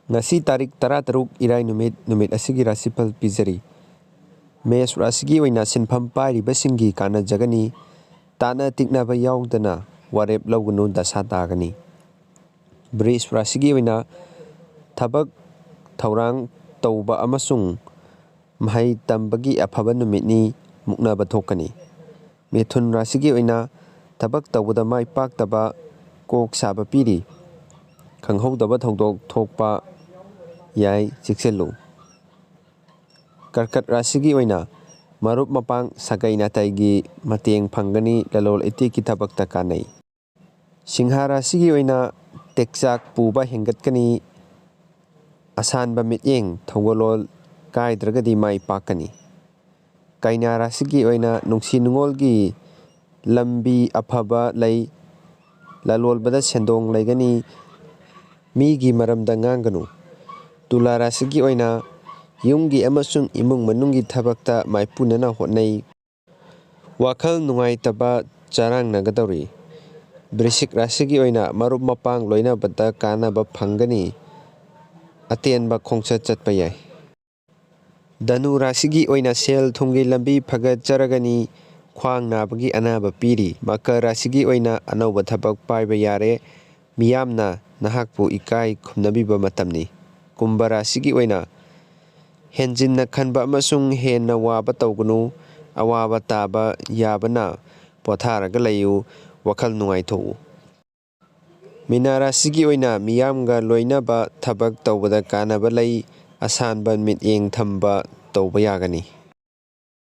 Ngasi tarik 13 Irai numit asigi rasipal pizari. Mesh rasigi oina sinpham pairibasinggi kanajagani tana tiknaba yaudana warep lawganu dasa tagani. Bris rasigi oina thabak thaurang tauba amasung mahai tambagi afaba numitni muknaba thokani. Mithun rasigi oina thabak tawbada mai paktaba kok saba piri. Khanghodaba thodok thokpa yai chikselu. Karkat rasigi oina marup mapang sagai nataigi mateng phangani lalol iti kitabak takanai. Singha rasigi oina tekchak puba hengatkani asan ba mityeng thogolol kaidragadi mai pakani. Kaina rasigi oina nungsi nungolgi lambi afaba lay lalol bada sendong laygani migi maramda nganganu. Tula rasigi oina yumgi amasung imung manungi thabakta maipunana hotnai wakal nungaitaba charang nagadori. Brisik rasigi oina marup mapang loina bata kanaba phangani atenba khongsa chatpa yai. Danu rasigi oina sel thungi lambi phagat charagani khwang nabagi anaba piri. Maka rasigi oina anauba thabak paiba yare miyamna nahakpu ikai khumnabiba matamni. Kumbha rasigi oina henjinna khanba amasung henna waba tawgunu awaba taba yabana potharaga layu wakal nungaithoku. Mina rasigi oina miyamga loinaba thabak tawbada kanaba lay asanba mityeng thamba tawba yagani.